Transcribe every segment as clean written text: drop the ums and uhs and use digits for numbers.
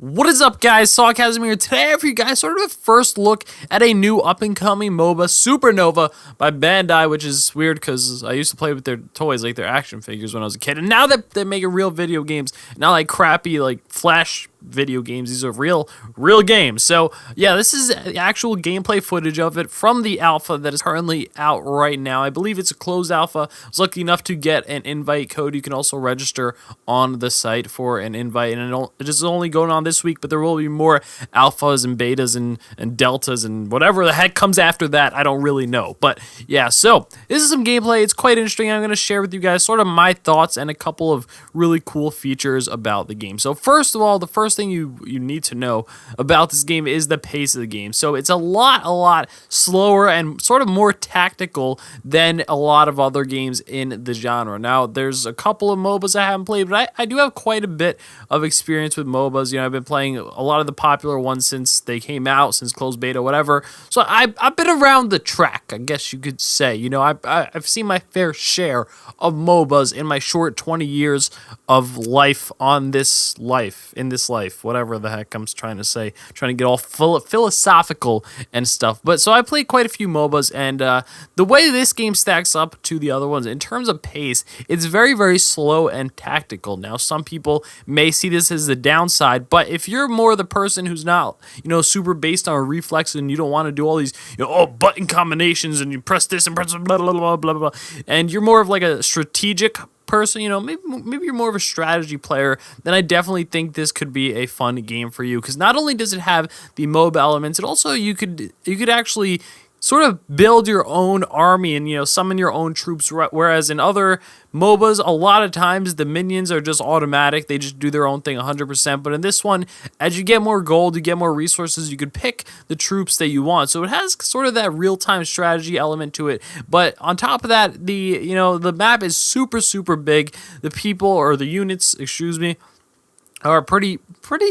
What is up, guys? Sawcasm here. Today I have for you guys sort of a first look at a new up-and-coming MOBA, Supernova, by Bandai, which is weird because I used to play with their toys, like their action figures when I was a kid. And now that they're making real video games, not like crappy, like Flash video games, these are real games. So, yeah, this is actual gameplay footage of it from the alpha that is currently out right now. I believe it's a closed alpha. I was lucky enough to get an invite code. You can also register on the site for an invite, and it is only going on this week, but there will be more alphas and betas and deltas and whatever the heck comes after that. I don't really know. But yeah, so this is some gameplay. It's quite interesting. I'm going to share with you guys sort of my thoughts and a couple of really cool features about the game. So first of all, the first thing you need to know about this game is the pace of the game. So it's a lot slower and sort of more tactical than a lot of other games in the genre. Now, there's a couple of MOBAs I haven't played, but I do have quite a bit of experience with MOBAs. You know, I've been playing a lot of the popular ones since they came out, since closed beta, whatever. So I've been around the track, I guess you could say. You know, I've seen my fair share of MOBAs in my short 20 years of life in this life, whatever the heck I'm trying to say, trying to get all philosophical and stuff. But so I played quite a few MOBAs, and the way this game stacks up to the other ones in terms of pace, it's very slow and tactical. Now, some people may see this as the downside, but if you're more the person who's not, you know, super based on reflex and you don't want to do all these, you know, button combinations and you press this and press blah blah blah, and you're more of like a strategic person, you know, maybe you're more of a strategy player, then I definitely think this could be a fun game for you, because not only does it have the MOBA elements, it also you could actually sort of build your own army and, you know, summon your own troops, whereas in other MOBAs, a lot of times the minions are just automatic. They just do their own thing 100%. But in this one, as you get more gold, you get more resources, you could pick the troops that you want. So it has sort of that real-time strategy element to it. But on top of that, the map is super big. The people, or the units, excuse me, are pretty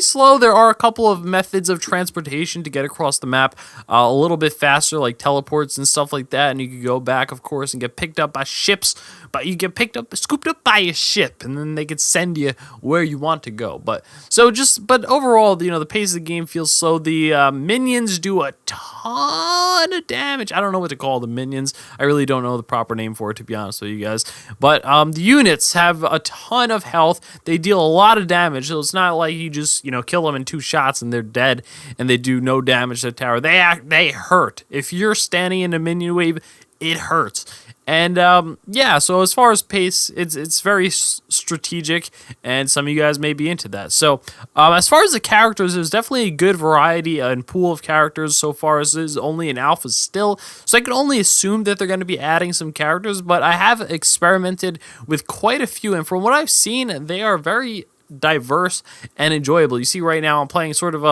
slow. There are a couple of methods of transportation to get across the map a little bit faster, like teleports and stuff like that, and you can go back, of course, and get picked up by ships, but you get scooped up by a ship, and then they could send you where you want to go. But overall, you know, the pace of the game feels slow. The minions do a ton of damage. I don't know what to call the minions. I really don't know the proper name for it, to be honest with you guys. But the units have a ton of health. They deal a lot of damage, so it's not like you just, you know, kill them in 2 shots and they're dead and they do no damage to the tower. They hurt. If you're standing in a minion wave, it hurts. And yeah, so as far as pace, it's very strategic, and some of you guys may be into that. So as far as the characters, there's definitely a good variety and pool of characters so far, as this is only an alpha still. So I can only assume that they're going to be adding some characters, but I have experimented with quite a few, and from what I've seen, they are very diverse and enjoyable. You see right now I'm playing sort of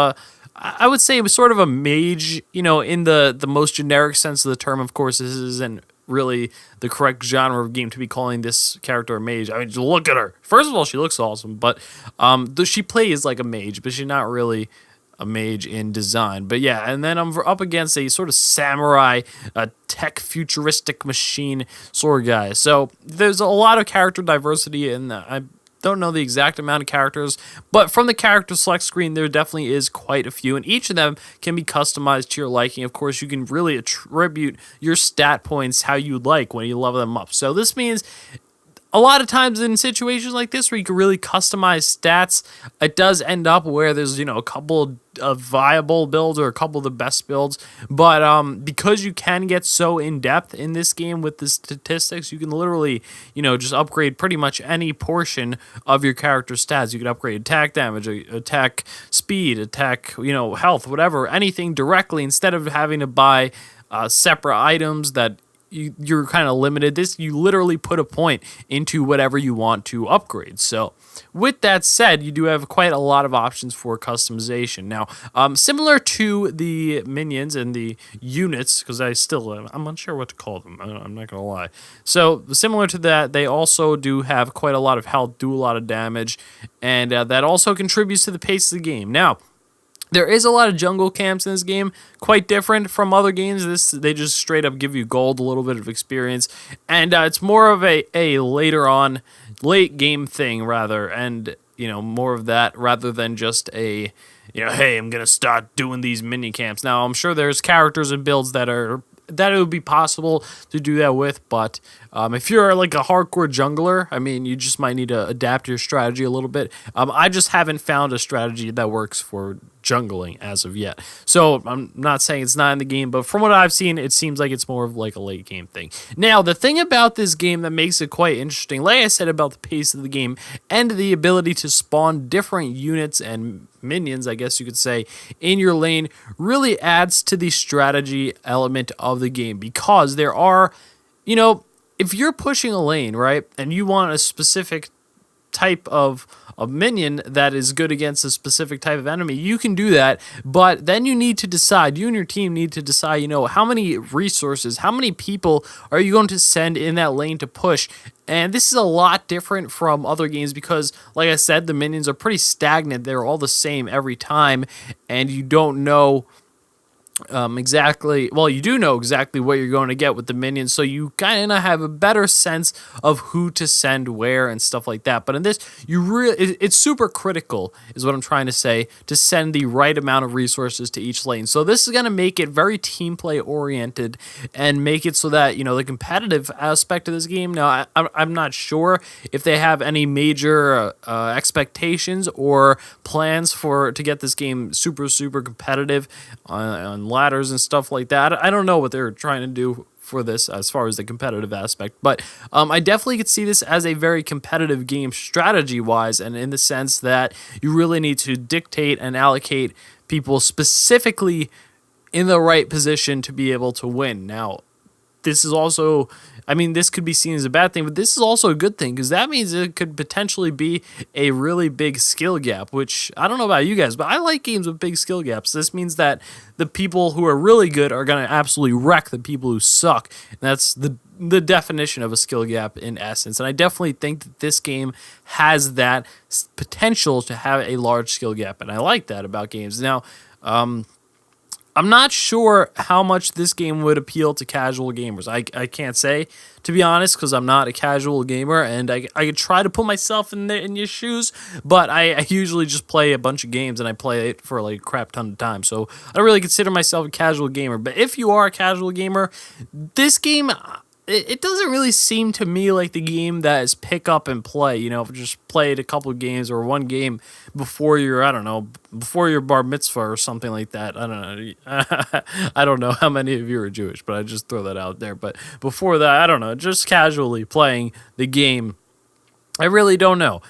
I would say sort of a mage, you know, in the most generic sense of the term. Of course, this isn't really the correct genre of game to be calling this character a mage. I mean, just look at her. First of all, she looks awesome, but she plays like a mage, but she's not really a mage in design. But yeah, and then I'm up against a sort of samurai, tech futuristic machine sort of guy. So there's a lot of character diversity, and I don't know the exact amount of characters, but from the character select screen, there definitely is quite a few, and each of them can be customized to your liking. Of course, you can really attribute your stat points how you like when you level them up. So this means a lot of times in situations like this where you can really customize stats, it does end up where there's, you know, a couple of viable builds or a couple of the best builds. But because you can get so in-depth in this game with the statistics, you can literally, you know, just upgrade pretty much any portion of your character stats. You can upgrade attack damage, attack speed, attack, you know, health, whatever, anything directly, instead of having to buy separate items that you're kind of limited. You literally put a point into whatever you want to upgrade. So with that said, you do have quite a lot of options for customization. Now, similar to the minions and the units, because I'm unsure what to call them. I'm not going to lie. So similar to that, they also do have quite a lot of health, do a lot of damage, and that also contributes to the pace of the game. Now, there is a lot of jungle camps in this game, quite different from other games. They just straight up give you gold, a little bit of experience, and it's more of a late game thing rather. And more of that rather than just a, hey, I'm going to start doing these mini camps. Now, I'm sure there's characters and builds that it would be possible to do that with, but if you're like a hardcore jungler, I mean, you just might need to adapt your strategy a little bit. I just haven't found a strategy that works for jungling as of yet. So I'm not saying it's not in the game, but from what I've seen, it seems like it's more of like a late game thing. Now, the thing about this game that makes it quite interesting, like I said about the pace of the game and the ability to spawn different units and minions, I guess you could say, in your lane, really adds to the strategy element of the game, because there are, if you're pushing a lane, right, and you want a specific type of minion that is good against a specific type of enemy, you can do that, but then you need to decide, you and your team need to decide, how many resources, how many people are you going to send in that lane to push. And this is a lot different from other games because, like I said, the minions are pretty stagnant. They're all the same every time, and you don't know exactly, well, you do know exactly what you're going to get with the minions, so you kind of have a better sense of who to send where and stuff like that. But in this, it's super critical, is what I'm trying to say, to send the right amount of resources to each lane. So this is going to make it very team play oriented and make it so that, the competitive aspect of this game, now I'm not sure if they have any major expectations or plans to get this game super, super competitive on ladders and stuff like that. I don't know what they're trying to do for this as far as the competitive aspect, but I definitely could see this as a very competitive game strategy wise, and in the sense that you really need to dictate and allocate people specifically in the right position to be able to win. Now, this is also, this could be seen as a bad thing, but this is also a good thing, because that means it could potentially be a really big skill gap, which I don't know about you guys, but I like games with big skill gaps. This means that the people who are really good are going to absolutely wreck the people who suck. And that's the definition of a skill gap in essence. And I definitely think that this game has that potential to have a large skill gap, and I like that about games. Now, I'm not sure how much this game would appeal to casual gamers. I can't say, to be honest, because I'm not a casual gamer, and I could try to put myself in your shoes, but I usually just play a bunch of games, and I play it for like a crap ton of time, so I don't really consider myself a casual gamer. But if you are a casual gamer, this game, it doesn't really seem to me like the game that is pick up and play. If you just played a couple of games or one game before your, before your bar mitzvah or something like that. I don't know. I don't know how many of you are Jewish, but I just throw that out there. But before that, I don't know, just casually playing the game, I really don't know.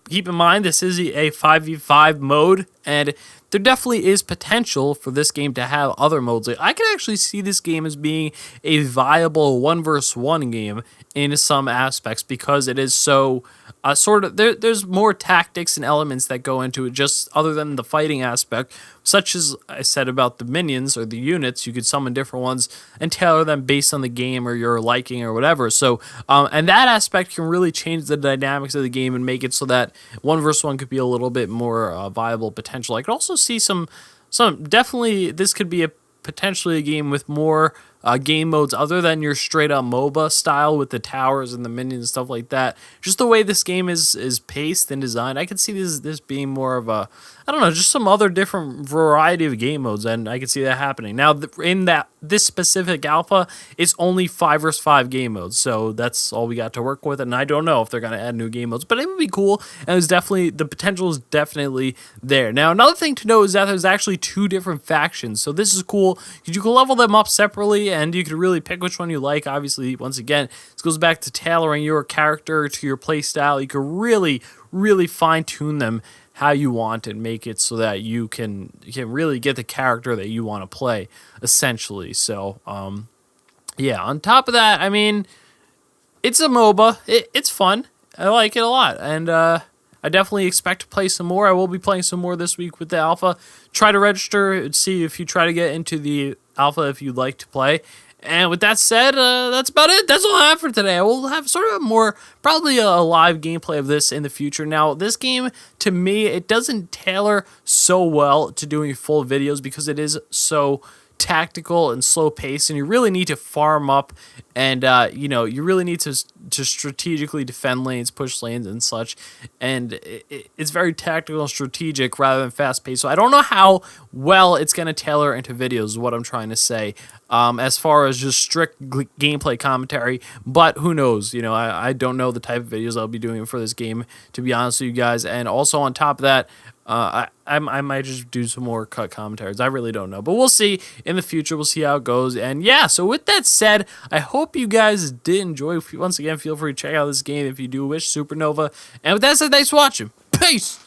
Keep in mind, this is a 5v5 mode, and there definitely is potential for this game to have other modes. I can actually see this game as being a viable 1v1 game in some aspects, because it is so there's more tactics and elements that go into it, just other than the fighting aspect, such as I said about the minions or the units. You could summon different ones and tailor them based on the game or your liking or whatever. So and that aspect can really change the dynamics of the game and make it so that 1v1 could be a little bit more viable potential. I could also see some definitely this could be potentially a game with more game modes other than your straight up MOBA style with the towers and the minions and stuff like that. Just the way this game is paced and designed, I could see this being more of a, just some other different variety of game modes, and I could see that happening. Now, in this specific alpha, it's only 5 vs 5 game modes, so that's all we got to work with, and I don't know if they're going to add new game modes, but it would be cool, and the potential is definitely there. Now, another thing to note is that there's actually 2 different factions, so this is cool, because you can level them up separately, and you could really pick which one you like. Obviously, once again, this goes back to tailoring your character to your play style. You can really, really fine-tune them how you want and make it so that you can really get the character that you want to play, essentially. So, yeah, on top of that, it's a MOBA. It's fun. I like it a lot, and I definitely expect to play some more. I will be playing some more this week with the alpha. Try to register, see if you try to get into the alpha if you'd like to play. And with that said, that's about it. That's all I have for today. I will have sort of probably a live gameplay of this in the future. Now, this game, to me, it doesn't tailor so well to doing full videos because it is so tactical and slow pace, and you really need to farm up, and you know, you really need to strategically defend lanes, push lanes, and such. And it's very tactical and strategic rather than fast paced. So I don't know how well it's gonna tailor into videos, is what I'm trying to say, as far as just strict gameplay commentary. But who knows? You know, I don't know the type of videos I'll be doing for this game, to be honest with you guys. And also on top of that, I might just do some more cut commentaries. I really don't know, but we'll see in the future. We'll see how it goes. And yeah, so with that said, I hope you guys did enjoy. Once again, feel free to check out this game if you do wish, Supernova. And with that said, thanks for watching. Peace.